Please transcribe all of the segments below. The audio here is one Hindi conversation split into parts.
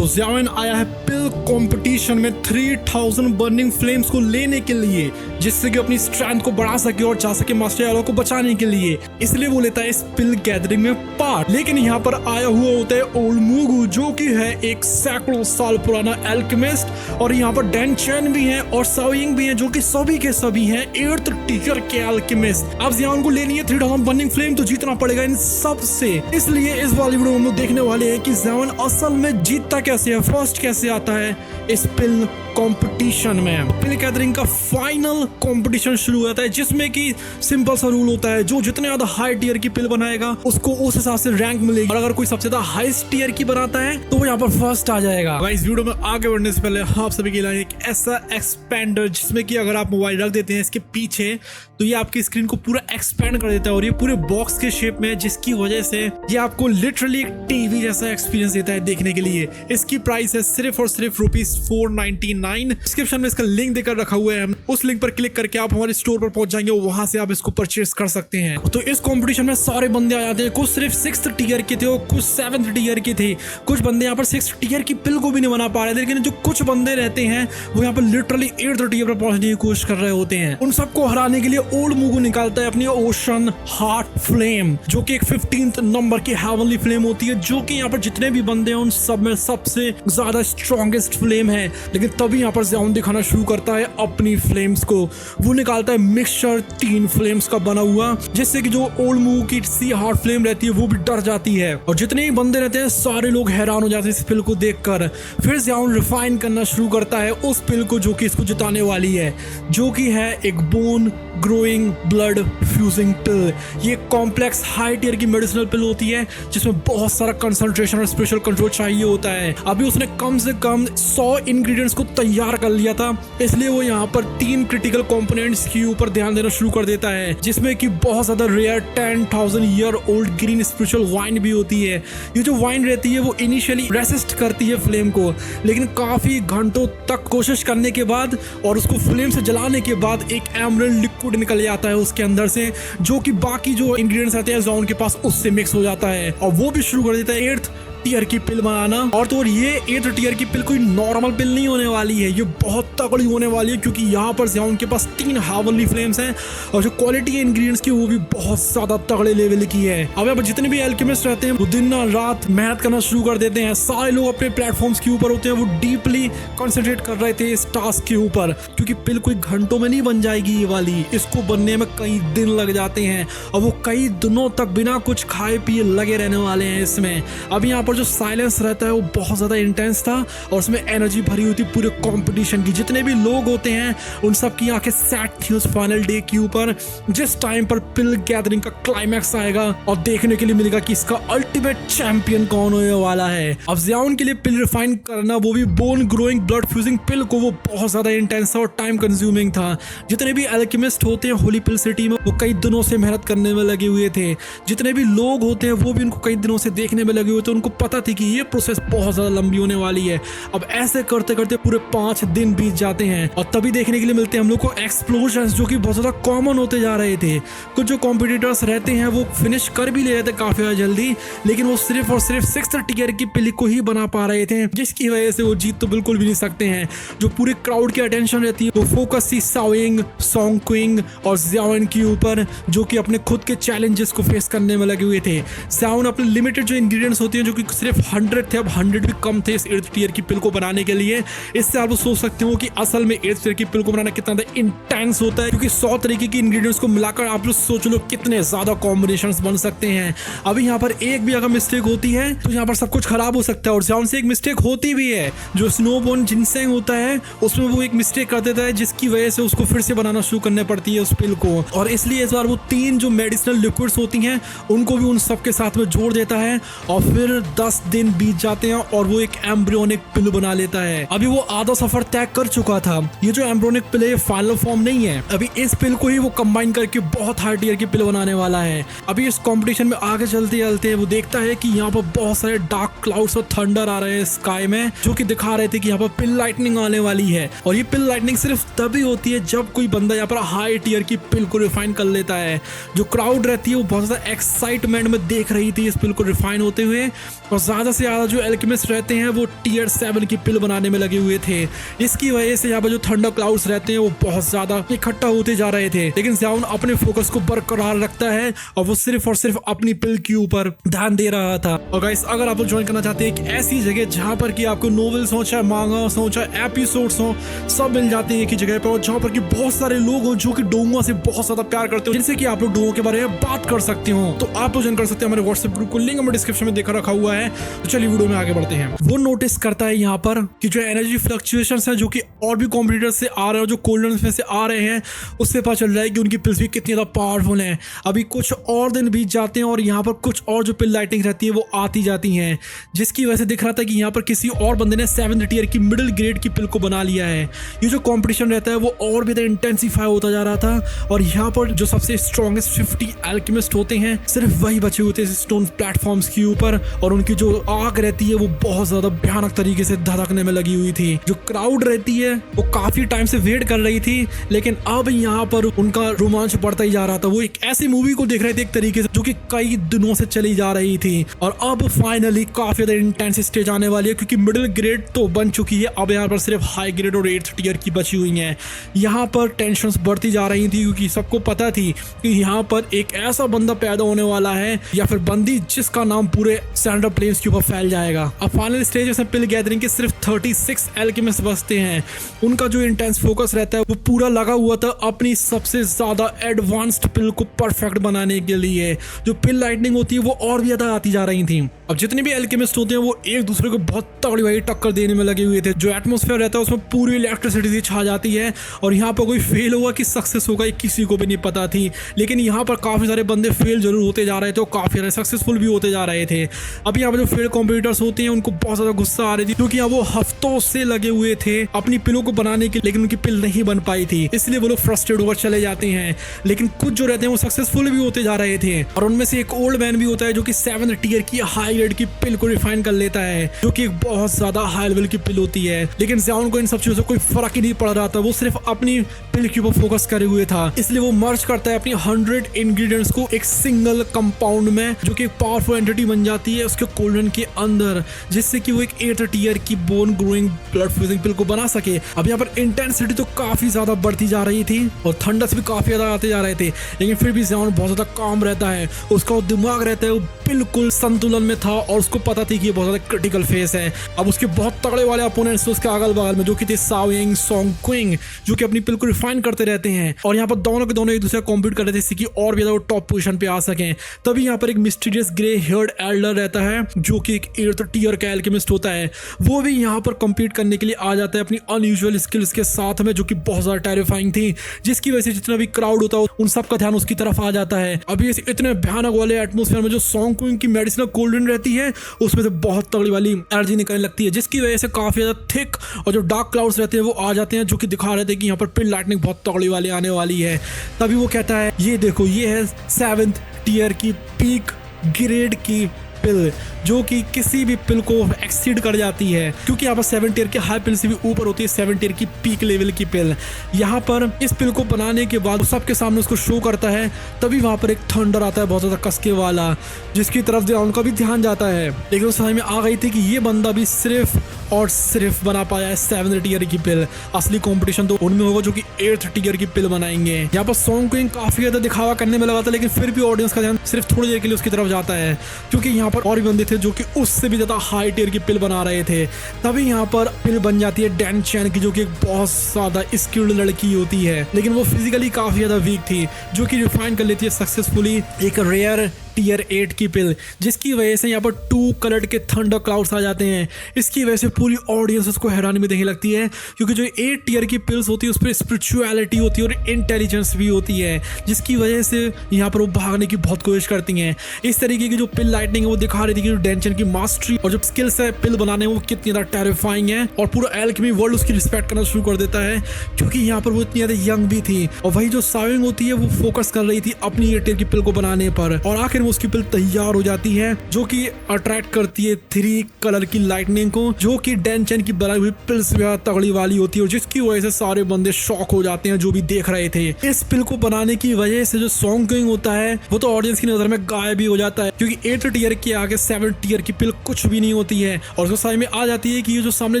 तो ज़ियाओइन आया है पिल कंपटीशन में 3000 बर्निंग फ्लेम्स को लेने के लिए, जिससे कि अपनी स्ट्रेंथ को बढ़ा सके और जा सके मास्टर यालो को बचाने के लिए। इसलिए वो लेता है इस पिल गैदरिंग में पार्ट। लेकिन यहाँ पर आया हुआ होता है ओल्ड मूगू, जो कि है एक सैकड़ों साल पुराना एल्केमिस्ट, और यहाँ पर डैन चैन भी है और साओयिंग भी है, जो कि सभी के सभी हैं 8th टियर के एल्केमिस्ट। अब ज़ियाओइन को लेनी है 3000 बर्निंग फ्लेम, तो जीतना पड़ेगा इन सब से। इसलिए इस वाली वीडियो में हम लोग देखने वाले हैं कि ज़ियाओइन असल में जीतता कैसे है, फर्स्ट कैसे आता है इस पिल कंपटीशन में। पिल गैदरिंग का फाइनल कंपटीशन शुरू होता है, जिसमें कि सिंपल सा रूल होता है, जो जितने ज्यादा हाई टियर की पिल बनाएगा उसको उस हिसाब से रैंक मिलेगी, और अगर कोई सबसे ज्यादा हाईएस्ट टियर की बनाता है तो वो यहाँ पर फर्स्ट आ जाएगा। इस वीडियो में आगे बढ़ने से पहले आप सभी के लिए एक ऐसा एक्सपेंडर, जिसमें कि अगर आप मोबाइल रख देते हैं इसके पीछे तो ये आपकी स्क्रीन को पूरा एक्सपेंड कर देता है, और ये पूरे बॉक्स के शेप में, जिसकी वजह से ये आपको लिटरली एक टीवी जैसा एक्सपीरियंस देता है देखने के लिए। इसकी प्राइस है सिर्फ और सिर्फ ₹499। डिस्क्रिप्शन में इसका लिंक देकर रखा हुआ है, उस लिंक पर क्लिक करके आप हमारे स्टोर पर पहुंच जाएंगे, वहां से आप इसको परचेस कर सकते हैं। तो इस कंपटीशन में सारे बंदे आ जाते हैं, कुछ सिर्फ 6th टियर के थे और कुछ 7th टियर के थे। कुछ बंदे यहाँ पर 6th टियर की पिल को भी नहीं बना पा रहे, लेकिन जो कुछ बंदे रहते हैं वो यहाँ पर लिटरली 8th टियर पर पहुंचने की कोशिश कर रहे होते हैं। उन सबको हराने के लिए ओल्ड मूगू निकालता है अपनी ओशन हार्ट फ्लेम, जो कि एक 15th नंबर की हेवनली फ्लेम होती है, जो कि यहाँ पर जितने भी बंदे हैं उन सब में सबसे ज्यादा स्ट्रॉन्गेस्ट फ्लेम है। लेकिन तभी यहाँ पर ज़ियाओइन दिखाना शुरू करता है अपनी फ्लेम्स को। वो निकालता है मिक्सचर 3 फ्लेम्स का बना हुआ, जिससे कि जो ओल्ड मूव की सी हार्ट फ्लेम रहती है वो भी डर जाती है, और जितने ही बंदे रहते हैं सारे लोग हैरान हो जाते हैं इस पिल को देखकर। फिर ज़ियाओइन रिफाइन करना शुरू करता है उस पिल को जो कि इसको जिताने वाली है, जो कि है एक बोन ग्रोइंग ब्लड फ्यूजिंग पिल। ये कॉम्प्लेक्स हाई टियर की मेडिसिनल पिल होती है, जिसमें बहुत सारा कंसंट्रेशन और स्पेशल कंट्रोल चाहिए होता है। अभी उसने कम से कम 100 इंग्रेडिएंट्स को तैयार कर लिया था, इसलिए वो यहाँ पर 3 क्रिटिकल कंपोनेंट्स के ऊपर ध्यान देना शुरू कर देता है, जिसमें कि बहुत ज्यादा rare 10,000 year old green spiritual wine भी होती है। ये जो वाइन रहती है वो इनिशियली रेसिस्ट करती है फ्लेम को, लेकिन काफी घंटों तक कोशिश करने के बाद और उसको फ्लेम से जलाने के बाद एक एमरल्ड लिक्विड निकल जाता है उसके अंदर से, जो कि बाकी जो इंग्रेडिएंट्स आते हैं ज़ियाओइन के पास उससे मिक्स हो जाता है, और वो भी शुरू कर देता है 8th टियर की पिल बनाना। और तो ये 8th टियर की पिल कोई नॉर्मल पिल नहीं होने वाली है, ये बहुत तगड़ी होने वाली है, क्योंकि यहाँ पर ज़ियाओइन के पास 3 हेवनली फ्लेम्स हैं, और जो क्वालिटी है इंग्रेडिएंट्स की वो भी बहुत ज्यादा तगड़े लेवल की है। अब यहाँ पर जितने भी एल्केमिस्ट रहते हैं वो दिन रात मेहनत करना शुरू कर देते हैं। सारे लोग अपने प्लेटफॉर्म्स के ऊपर होते हैं, वो डीपली कॉन्सेंट्रेट कर रहे थे इस टास्क के ऊपर, क्योंकि पिल कोई घंटों में नहीं बन जाएगी ये वाली, इसको बनने में कई दिन लग जाते हैं, और वो कई दिनों तक बिना कुछ खाए पिए लगे रहने वाले हैं इसमें। अब यहाँ पर जो साइलेंस रहता है वो बहुत ज्यादा इंटेंस था, और उसमें एनर्जी भरी हुई थी पूरे कंपटीशन की। जितने भी लोग होते हैं उन सब की आंखें सेट थी उस फाइनल डे के ऊपर, जिस टाइम पर पिल गैदरिंग का क्लाइमैक्स आएगा और देखने के लिए मिलेगा कि इसका अल्टीमेट चैंपियन कौन होने वाला है। अब ज़ियाओइन के लिए पिल रिफाइन करना, वो भी बोन ग्रोइंग ब्लड फ्यूजिंग पिल को, वो बहुत ज्यादा इंटेंस था और टाइम कंज्यूमिंग था। जितने भी एल्केमिस्ट होते हैं होली पिल सिटी में वो कई दिनों से मेहनत करने में लगे हुए थे। जितने भी लोग होते हैं वो भी उनको कई दिनों से देखने में लगे हुए थे, उनको पता थी कि ये प्रोसेस बहुत ज्यादा लंबी होने वाली है। अब ऐसे करते करते पूरे 5 दिन बीत जाते हैं, और तभी देखने के लिए मिलते हैं हम लोग को एक्सप्लोजन्स, जो कि बहुत ज्यादा कॉमन होते जा रहे थे। कुछ जो कॉम्पिटिटर्स रहते हैं वो फिनिश कर भी ले रहे थे काफी जल्दी, लेकिन वो सिर्फ और सिर्फ 6th टियर की पिल को ही बना पा रहे थे, जिसकी वजह से वो जीत तो बिल्कुल भी नहीं सकते हैं। जो पूरे क्राउड की अटेंशन रहती है वो फोकस थी साओयिंग, सोंगक्विंग और ज़ियाओइन के ऊपर, जो कि अपने खुद के चैलेंजेस को फेस करने में लगे हुए थे। ज़ियाओइन अपने लिमिटेड जो इंग्रेडिएंट्स होते हैं, जो कि सिर्फ 100 थे, अब 100 भी कम थे इस 8th टियर की पिल को बनाने के लिए। इससे आप सोच सकते हो कि असल में 8th टियर की पिल को बनाना कितना इंटेंस होता है, क्योंकि 100 तरीके की इंग्रेडिएंट्स को मिलाकर आप लोग सोच लो कितने ज्यादा कॉम्बिनेशंस बन सकते हैं। अभी यहाँ पर एक भी अगर मिस्टेक होती है तो यहाँ पर सब कुछ खराब हो सकता है, और ज़ियाओइन से एक मिस्टेक होती भी है। जो स्नोबोर्न जिनसेंग होता है उसमें वो एक मिस्टेक कर देता है, जिसकी वजह से उसको फिर से बनाना शुरू करनी पड़ती है उस पिल को, और इसलिए इस बार वो 3 जो मेडिसिनल लिक्विड्स होती हैं उनको भी उन सब के साथ में जोड़ देता है, और फिर 10 दिन बीत जाते हैं और वो एक एम्ब्रियोनिक पिल बना लेता है। अभी वो आधा सफर तय कर चुका था। ये जो एम्ब्रियोनिक पिल है ये फाइनल फॉर्म नहीं है, अभी इस पिल को ही वो कंबाइन करके बहुत हाई टियर की पिल बनाने वाला है। अभी इस कंपटीशन में आगे चलते चलते वो देखता है कि यहाँ पर बहुत सारे डार्क क्लाउड्स और थंडर आ रहे हैं स्काई में, जो कि दिखा रहे थे कि यहाँ पर पिल लाइटनिंग आने वाली है। और ये पिल लाइटनिंग सिर्फ तभी होती है जब कोई बंदा यहाँ पर हाई टियर की पिल को रिफाइन कर लेता है। जो क्राउड रहती है वो बहुत ज्यादा एक्साइटमेंट में देख रही थी इस पिल को रिफाइन होते हुए, और ज्यादा से ज्यादा जो एल्केमिस्ट रहते हैं वो टियर 7 की पिल बनाने में लगे हुए थे। इसकी वजह से यहाँ पर जो थंडर क्लाउड्स रहते हैं वो बहुत ज्यादा इकट्ठा होते जा रहे थे, लेकिन ज़ाउन अपने फोकस को बरकरार रखता है और वो सिर्फ और सिर्फ अपनी पिल के ऊपर ध्यान दे रहा था। और गाइस, अगर आप लोग ज्वाइन करना चाहते हैं एक ऐसी जगह जहाँ पर कि आपको नोवेल्स हो, चाहे मांगास हो, चाहे एपिसोड्स हो, सब मिल जाते हैं एक ही जगह पर, और जहाँ पर कि बहुत सारे लोग हो जो कि डोंगुआ से बहुत ज्यादा प्यार करते हो, जिनसे कि आप लोग डोंगुआ के बारे में बात कर सकते हो, तो आप लोग ज्वाइन कर सकते हैं हमारे व्हाट्सएप ग्रुप को, लिंक हमें डिस्क्रिप्शन में देखा रखा हुआ है। तो चलिए वीडियो में आगे बढ़ते हैं। वो नोटिस करता है यहाँ पर कि जो एनर्जी फ्लक्चुएशंस हैं जो कि और भी कॉम्पिटिटर्स से आ रहे हैं, जो कोल्डन्स में से आ रहे हैं, उससे पता चल रहा है कि उनकी पिल्स भी कितनी ज़्यादा पावरफुल हैं। अभी कुछ और दिन बीत जाते हैं और यहाँ पर कुछ और जो पिल लाइटिंग रहती है वो आती जाती हैं, जिसकी वजह से दिख रहा था कि यहाँ पर किसी और बंदे ने 7th टियर की मिडिल ग्रेड की पिल को बना लिया है। ये जो कंपटीशन रहता है वो और भी ज़्यादा इंटेंसिफाई होता जा रहा था, और यहाँ पर जो सबसे स्ट्रॉन्गेस्ट 50 एल्केमिस्ट होते हैं सिर्फ वही बचे होते हैं स्टोन प्लेटफॉर्म्स के ऊपर, और उनकी जो आग रहती है वो बहुत ज़्यादा भयानक तरीके से धड़कने में लगी हुई थी। जो क्राउड रहती है वो काफ़ी टाइम से वेट कर रही थी, लेकिन अब यहाँ पर उनका रोमांच बढ़ता ही जा रहा था। वो एक ऐसी मूवी को देख रहे थे एक तरीके से जो कि कई दिनों से चली जा रही थी, और अब फाइनली काफी ज्यादा इंटेंस स्टेज आने वाली है, क्योंकि मिडिल ग्रेड तो बन चुकी है, अब यहाँ पर सिर्फ हाई ग्रेड और 8th टियर की बची हुई है। यहाँ पर टेंशन्स बढ़ती जा रही थी, क्योंकि सबको पता थी कि यहाँ पर एक ऐसा बंदा पैदा होने वाला है या फिर बंदी जिसका नाम पूरे सैंडर प्लेन्स के ऊपर फैल जाएगा। अब फाइनल स्टेज में पिल गैदरिंग के सिर्फ 36 एल्केमिस्ट बचते हैं। उनका जो इंटेंस फोकस रहता है वो पूरा लगा हुआ था अपनी सबसे ज्यादा एडवांस्ड पिल को परफेक्ट बनाने के लिए। जो पिल लाइटनिंग होती है वो और भी ज्यादा आती जा रही थी। अब जितने भी एल्केमिस्ट होते हैं वो एक दूसरे को बहुत तगड़ी भाई टक्कर देने में लगे हुए थे। जो एटमॉस्फेयर रहता है उसमें पूरी इलेक्ट्रिसिटी छा जाती है, और यहाँ पर कोई फेल होगा कि सक्सेस होगा ये किसी को भी नहीं पता थी। लेकिन यहाँ पर काफी सारे बंदे फेल जरूर होते जा रहे थे और काफी सारे सक्सेसफुल भी होते जा रहे थे। अब यहाँ पर जो फेल कॉम्पिटिटर्स होते हैं उनको बहुत ज्यादा गुस्सा आ रही थी, क्योंकि वो हफ्तों से लगे हुए थे अपनी पिलों को बनाने के, लेकिन उनकी पिल नहीं बन पाई थी, इसलिए वो लोग फ्रस्ट्रेट होकर चले जाते हैं। लेकिन कुछ जो रहते हैं वो सक्सेसफुल भी होते जा रहे थे, और उनमें से एक ओल्ड मैन भी होता है जो कि 7th टियर की हाई ग्रेड की पिल को रिफाइन कर लेता है, जो कि एक बहुत ज्यादा हाई लेवल की पिल होती है। लेकिन ज़ाउन को इन सब चीजों से कोई फर्क ही नहीं पड़ रहा था, वो सिर्फ अपनी पिल के ऊपर फोकस करे हुए था। इसलिए वो मर्ज करता है अपनी 100 इंग्रेडिएंट्स को एक सिंगल कंपाउंड में, जो कि एक पावरफुल एंटिटी बन जाती है उसके कोल्डन के अंदर, जिससे कि वो एक 8th टियर की बोन ग्रोइंग ब्लड फ्यूजिंग पिल को बना सके। अब यहाँ पर इंटेंसिटी तो काफी ज्यादा बढ़ती जा रही थी और थंडर्स भी काफी ज्यादा आते जा रहे थे, लेकिन फिर भी ज़ाउन बहुत ज्यादा काम रहता है। उसका दिमाग रहता है वो बिल्कुल संतुलन में था, और उसको पता थी कि ये बहुत ज्यादा क्रिटिकल फेस है। अब उसके बहुत तगड़े वाले अपोनेंट्स उसके अगल बगल में, जो कि थे साओयिंग, सोंगक्विंग, जो कि अपनी पिल को रिफाइन करते रहते हैं, और यहाँ पर दोनों के दोनों एक दूसरे कॉम्पीट कर रहे थे जिससे कि और भी ज्यादा वो टॉप पोजीशन पे आ सकें। तभी यहाँ पर एक मिस्टीरियस ग्रे हेयर्ड एल्डर रहता है, जो कि एक 8th टियर का एल्केमिस्ट होता है। वो भी यहाँ पर कम्पीट करने के लिए आ जाता है अपनी अनयूजुअल स्किल्स के साथ में, जो कि बहुत ज्यादा टेरिफाइंग थी, जिसकी वजह से जितना भी क्राउड होता है उन सब का ध्यान उसकी तरफ आ जाता है। अभी इस इतने भयानक वाले एटमोस्फेयर में जो सोंगक्विंग की मेडिसिन कोल्डन रहती है उसमें से बहुत तगड़ी वाली एनर्जी निकलने लगती है, जिसकी वजह से काफी ज्यादा थिक और जो डार्क क्लाउड्स रहते हैं वो आ जाते हैं, जो कि दिखा रहे थे कि यहाँ पर पिल लाइटनिंग बहुत तगड़ी वाली आने वाली है। तभी वो कहता है ये देखो, ये है 7th टियर की पीक ग्रेड की पिल, जो कि किसी भी पिल को एक्सीड कर जाती है, क्योंकि यहाँ पर 7 टियर के हाई पिल से भी ऊपर होती है 7 टियर की पीक लेवल की पिल। यहाँ पर इस पिल को बनाने के बाद सबके सामने उसको शो करता है, तभी वहाँ पर एक थंडर आता है बहुत ज़्यादा कसके वाला, जिसकी तरफ उनका भी ध्यान जाता है। लेकिन उस समय में आ गई थी कि ये बंदा भी सिर्फ और सिर्फ बना पाया है 7th टियर की पिल। असली कॉम्पिटिशन तो उनमें होगा जो कि 8th टियर की पिल बनाएंगे। यहाँ पर सोंगक्विंग काफी ज्यादा दिखावा करने में लगा था, लेकिन फिर भी ऑडियंस का ध्यान सिर्फ थोड़ी देर के लिए उसकी तरफ जाता है, क्योंकि यहाँ पर और भी बंदे थे जो कि उससे भी ज्यादा हाई टियर की पिल बना रहे थे। तभी यहाँ पर पिल बन जाती है डैन चैन की, जो कि एक बहुत ज्यादा स्किल्ड लड़की होती है, लेकिन वो फिजिकली काफी ज्यादा वीक थी, जो कि रिफाइन कर लेती है सक्सेसफुली एक रेयर टियर 8 की पिल, जिसकी वजह से यहाँ पर 2 कलर के थंडर क्लाउड्स आ जाते हैं। इसकी वजह से पूरी ऑडियंस उसको हैरानी में देखने लगती है, क्योंकि जो 8 टियर की पिल्स होती है उस पर स्पिरिचुअलिटी होती है और इंटेलिजेंस भी होती है, जिसकी वजह से यहाँ पर वो भागने की बहुत कोशिश करती हैं। इस तरीके की जो पिल लाइटनिंग है वो दिखा रही थी कि जो डेंचन की मास्टरी और जो स्किल्स है पिल बनाने वो कितनी ज़्यादा टेरिफाइंग है, और पूरा एल्केमी वर्ल्ड उसकी रिस्पेक्ट करना शुरू कर देता है, क्योंकि यहाँ पर वो इतनी ज़्यादा यंग भी थी। और वही जो साओयिंग होती है वो फोकस कर रही थी अपनी 8 टियर की पिल को बनाने पर, और आखिर में उसकी पिल तैयार हो जाती है जो कि अट्रैक्ट करती है 3 कलर की लाइटनिंग को, जो कि डैन चैन की बनाई हुई पिल से ज्यादा तगड़ी वाली होती है और जिसकी वजह से सारे बंदे शॉक हो जाते हैं जो भी देख रहे थे। इस पिल को बनाने की वजह से जो सॉन्ग किंग होता है वो तो ऑडियंस की नजर में गायब ही हो जाता है, क्योंकि 8 टीयर के आगे 7 टीयर की पिल कुछ भी नहीं होती है और उसको समझ में आ जाती है कि ये जो सामने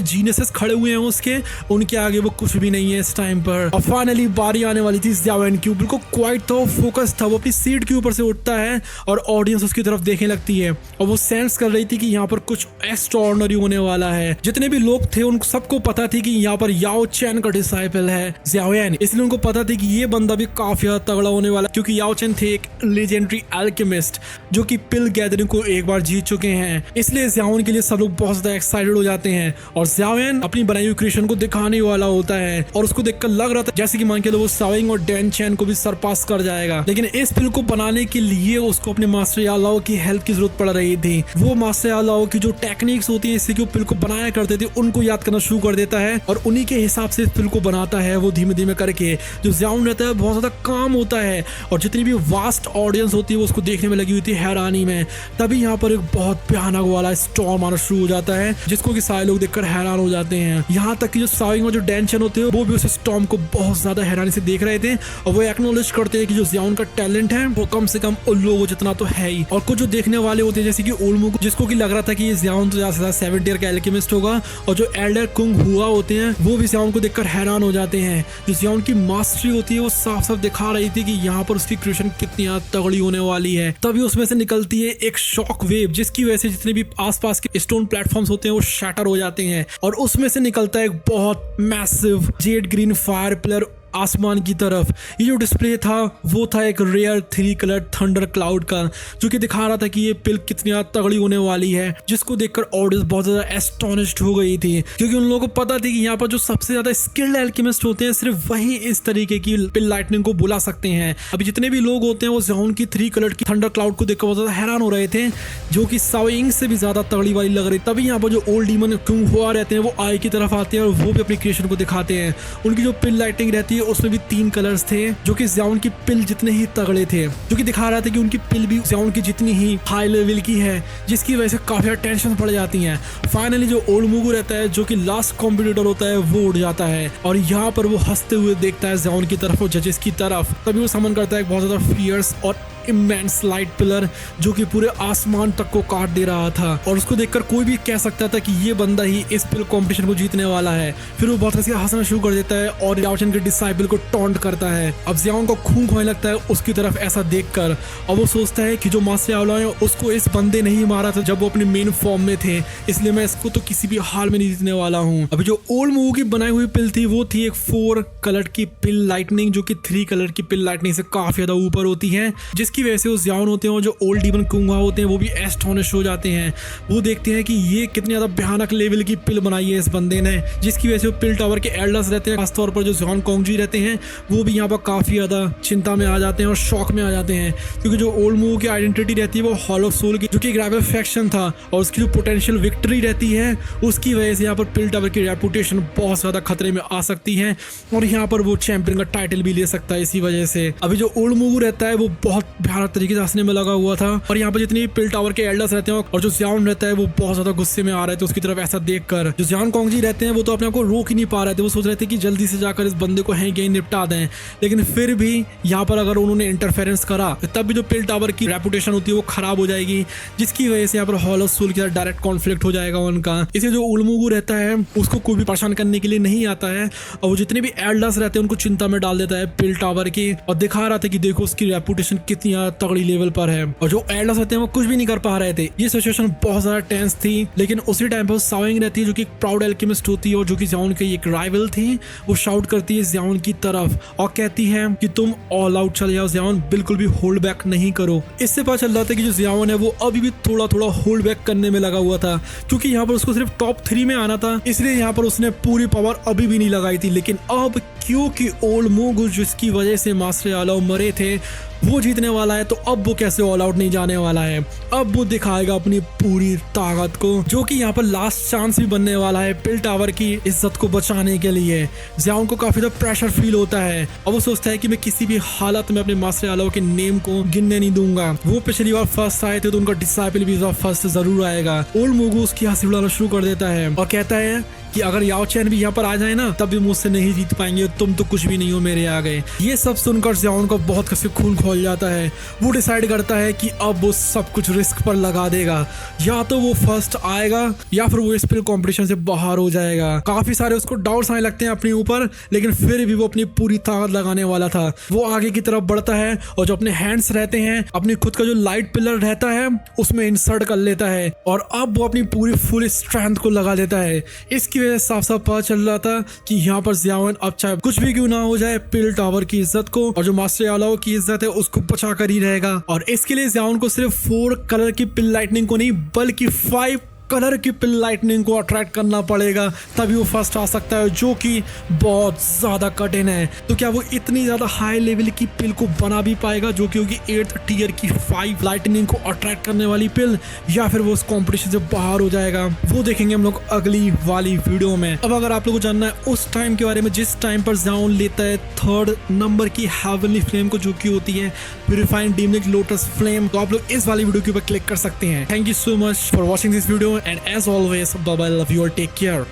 जीनियसेस खड़े हुए हैं उसके उनके आगे वो कुछ भी नहीं है इस टाइम पर। और फाइनली बारी आने वाली थी ज़ियाओ की। बिल्कुल क्वाइट था, फोकस था, वो अपनी सीट के ऊपर से उठता है और ऑडियंस उसकी तरफ देखने लगती है और वो सेंस कर रही थी कि यहाँ पर कुछ एक्स्ट्राऑर्डिनरी होने वाला है। जितने भी लोग थे उन सबको पता थी कि यहाँ पर याओ चैन का डिसाइपल है ज़ियाओ, इसलिए उनको पता थी कि ये बंदा भी काफी तगड़ा होने वाला, क्योंकि याओ चैन थे एक लेजेंडरी अल्केमिस्ट जो कि पिल गैदरिंग को एक बार जीत चुके हैं। इसलिए ज़ियाओ के लिए सब लोग बहुत ज्यादा एक्साइटेड हो जाते हैं और ज़ियाओ अपनी बनाई हुई क्रिएशन को दिखाने वाला होता है और उसको देखकर लग रहा था जैसे कि मान के लो वो साविंग और डैन चैन को भी सरपास कर जाएगा। लेकिन इस पिल को बनाने के लिए उसको अपने मास्टर याओ की हेल्प की जरूरत पड़ रही थी। वो मास्टर याओ की जो टेक्निक्स होती है इससे पिल को बनाया करते थे उनको याद करना शुरू कर देता है और उन्हीं के हिसाब से इस पिल को बनाता है वो धीमे धीमे करके। जो ज़ियाओ रहता है बहुत ज्यादा काम होता है और जितनी भी वास्ट ऑडियंस होती है वो उसको देखने में लगी हुई थी हैरानी में। तभी यहाँ पर एक बहुत भयानक वाला स्टॉर्म आना शुरू हो जाता है जिसको कि सारे लोग देखकर हैरान हो जाते हैं। यहाँ तक कि जो साविंग और जो डैन चैन होते हैं वो भी उस स्टॉर्म को बहुत ज्यादा हैरानी से देख रहे थे और वो एक्नॉलेज करते हैं कि जो ज़ियाओ का टैलेंट है वो कम से कम उन लोगों जितना तो है ही। और कुछ जो देखने वाले होते हैं जैसे कि ओल्मू जिसको कि लग रहा था कि ये ज़ियाओ तो ज्यादा 7 टीयर का एल्केमिस्ट होगा, और जो एल्डर कुंग हुआ होते हैं वो भी ज़ियाओ को देखकर हैरान हो जाते हैं। जो ज़ियाओ की मास्टरी होती है वो साफ साफ दिखा रही थी कि यहाँ पर उसकी क्रिएशन कितनी तगड़ी होने वाली है। तभी उसमें से निकलती है एक शॉक वेव जिसकी वजह से जितने भी आसपास के स्टोन प्लेटफॉर्म्स होते हैं वो शैटर हो जाते हैं और उसमें से निकलता है एक बहुत massive Z green fire pillar आसमान की तरफ। ये जो डिस्प्ले था वो था एक रेयर 3 कलर थंडर क्लाउड का, जो कि दिखा रहा था कि ये पिल कितनी तगड़ी होने वाली है, जिसको देखकर ऑडियंस बहुत ज्यादा एस्टोनिश्ड हो गई थी, क्योंकि उन लोगों को पता थी कि यहाँ पर जो सबसे ज्यादा स्किल्ड एल्केमिस्ट होते हैं सिर्फ वही इस तरीके की पिल लाइटनिंग को बुला सकते हैं। अभी जितने भी लोग होते हैं वो ज़ियाओ की 3 कलर की थंडर क्लाउड को देखकर बहुत ज्यादा हैरान हो रहे थे, जो कि साविंग से भी ज्यादा तगड़ी वाली लग रही। तभी यहाँ पर जो ओल्ड डीमन कुंग हुआ रहते हैं वो आई की तरफ आते हैं और वो भी अपनी क्रिएशन को दिखाते हैं। उनकी जो पिल लाइटिंग रहती है उसमें भी 3 कलर्स थे जो कि ज़ियाओ की पिल जितने ही तगड़े थे, जो कि दिखा रहा था कि उनकी पिल भी ज़ियाओ की जितनी ही हाई लेवल की है, जिसकी वजह से काफी टेंशन पड़ जाती है। फाइनली जो ओल्मू रहता है जो कि लास्ट कॉम्पिटिटर होता है वो उड़ जाता है और यहाँ पर वो हंसते हुए देखता है ज़ियाओ की तरफ और जजेस की तरफ। तभी वो समन करता है बहुत ज्यादा फियर्स और इमेंस लाइट पिलर जो कि पूरे आसमान तक को काट दे रहा था और उसको देखकर कोई भी कह सकता था कि ये बंदा ही इस पिल कंपटीशन को जीतने वाला है। फिर वो बहुत हंसना शुरू कर देता है और याओ चैन के डिसाइपल को टॉन्ट करता है। अब ज़ियाओ को खून खोने लगता है उसकी तरफ ऐसा देखकर और वो सोचता है कि जो मास्टर याओ है उसको इस बंदे ने ही मारा था जब वो अपने मेन फॉर्म में थे, इसलिए मैं इसको तो किसी भी हाल में नहीं जीतने वाला हूँ। अभी जो ओल्ड मूव की बनाई हुई पिल थी वो थी एक 4 कलर की पिल लाइटनिंग जो कि 3 कलर की पिल लाइटनिंग से काफी ज्यादा ऊपर होती है, जिसकी वजह से वो ज़ियाओ होते हैं और जो ओल्ड डीमन कुंगा होते हैं वो भी एस्टोनिश हो जाते हैं। वो देखते हैं कि ये कितनी ज्यादा भयानक लेवल की पिल बनाई है इस बंदे ने, जिसकी वजह से वो पिल टावर के एल्डर्स रहते हैं, खासतौर पर जो ज़ियाओ कोंगजी रहते हैं वो भी यहाँ पर काफी ज्यादा चिंता में आ जाते हैं और शॉक में आ जाते हैं, क्योंकि जो ओल्ड मूव की आइडेंटिटी रहती है वो हॉल ऑफ सोल की जो कि एक राइवल फैक्शन था और उसकी जो पोटेंशियल विक्ट्री रहती है उसकी वजह से यहाँ पर पिल टावर की रेपुटेशन बहुत ज्यादा खतरे में आ सकती है और यहाँ पर वो चैंपियन का टाइटल भी ले सकता है इसी वजह से। अभी जो ओल्ड मूव रहता है वो बहुत भयानक तरीके से हंसने में लगा हुआ था और यहाँ पर जितनी पिल टावर के एल्डर्स रहते हैं और जो ज़ियाओ रहता है वो बहुत ज्यादा गुस्से में आ रहे थे उसकी तरफ ऐसा देखकर। जो ज़ियाओ कोंगजी रहते हैं वो तो अपने आप को रोक ही नहीं पा रहे थे, वो सोच रहे थे कि जल्दी से जाकर इस बंदे को हैं कहीं निपटा दें, लेकिन फिर भी यहाँ पर अगर उन्होंने इंटरफेरेंस करा तब भी जो पिल टावर की रेपुटेशन होती है वो खराब हो जाएगी, जिसकी वजह से यहाँ पर हॉल ऑफ सोल के साथ डायरेक्ट कॉन्फ्लिक्ट हो जाएगा उनका। इसलिए जो ओल्मू रहता है उसको कोई भी परेशान करने के लिए नहीं आता है और वो जितने भी एल्डर्स रहते हैं उनको चिंता में डाल देता है पिल टावर की और दिखा रहा था कि देखो उसकी रेपुटेशन कितनी तगड़ी लेवल पर है और जो एल्डर्स रहते हैं वो कुछ भी नहीं कर पा रहे थे। ये सिचुएशन बहुत ज्यादा टेंस थी, लेकिन उसी टाइम पर साविंग रहती है जो कि एक प्राउड एल्केमिस्ट होती है और जो कि ज़ियाओ की एक राइवल थी। वो शाउट करती है ज़ियाओ की तरफ और कहती है कि तुम ऑल आउट चले जाओ ज़ियाओ, बिल्कुल भी होल्ड बैक नहीं करो। इससे पता चल रहा था कि जो ज़ियाओ है वो अभी भी थोड़ा थोड़ा होल्ड बैक करने में लगा हुआ था, क्योंकि यहाँ पर उसको सिर्फ टॉप 3 में आना था, इसलिए यहाँ पर उसने पूरी पावर अभी भी नहीं लगाई थी। लेकिन अब क्योंकि ओल्ड मोगुस जिसकी वजह से मास्टर यालो मरे थे वो जीतने वाला है, तो अब वो कैसे ऑल आउट नहीं जाने वाला है। अब वो दिखाएगा अपनी पूरी ताकत को, जो कि यहाँ पर लास्ट चांस भी बनने वाला है पिल टावर की इज्जत को बचाने के लिए। ज़ियाओन को काफी ज्यादा प्रेशर फील होता है और वो सोचता है कि मैं किसी भी हालत में अपने मास्टर यालो के नेम को गिनने नहीं दूंगा। वो पिछली बार फर्स्ट आए थे तो उनका डिसाइपल भी फर्स्ट जरूर आएगा। ओल्ड मोगुस की हंसी उड़ाना शुरू कर देता है और कहता है कि अगर याओ चैन भी यहाँ पर आ जाए ना तब भी मुझसे नहीं जीत पाएंगे, तुम तो कुछ भी नहीं हो मेरे आगे। ये सब सुनकर ज़ियाओन का बहुत कसे खून खोल जाता है। वो डिसाइड करता है कि अब वो सब कुछ रिस्क पर लगा देगा, या तो वो फर्स्ट आएगा या फिर वो स्पिल कंपटीशन से बाहर हो जाएगा। काफी सारे उसको डाउट्स आने लगते हैं अपने ऊपर, लेकिन फिर भी वो अपनी पूरी ताकत लगाने वाला था। वो आगे की तरफ बढ़ता है और जो अपने हैंड्स रहते हैं अपनी खुद का जो लाइट पिलर रहता है उसमें इंसर्ट कर लेता है और अब वो अपनी पूरी फुल स्ट्रेंथ को लगा लेता है। इसकी वजह से साफ साफ पता चल रहा था कि यहाँ पर ज़ियाओन अब चाहे कुछ भी क्यों ना हो जाए पिल टावर की इज्जत को और जो मास्टर यालो की इज्जत है उसको बचा कर ही रहेगा। और इसके लिए ज़ियाओन को सिर्फ 4 कलर की पिल लाइटनिंग को नहीं बल्कि 5 कलर की पिल लाइटनिंग को अट्रैक्ट करना पड़ेगा, तभी वो फर्स्ट आ सकता है, जो कि बहुत ज्यादा कठिन है। तो क्या वो इतनी ज्यादा हाई लेवल की पिल को बना भी पाएगा जो कि होगी 8th टीयर की 5 लाइटनिंग को अट्रैक्ट करने वाली पिल, या फिर वो उस कॉम्पिटिशन से बाहर हो जाएगा? वो देखेंगे हम लोग अगली वाली वीडियो में। अब अगर आप लोगों को जानना है उस टाइम के बारे में जिस टाइम पर ज़ियाओन लेता है 3rd नंबर की हेवनली फ्लेम को, जो कि होती है प्यूरिफाइंग डीमनिक लोटस फ्लेम, तो आप लोग इस वाली वीडियो के ऊपर क्लिक कर सकते हैं। Thank you so much for watching this video and as always, bye bye, love you all, take care.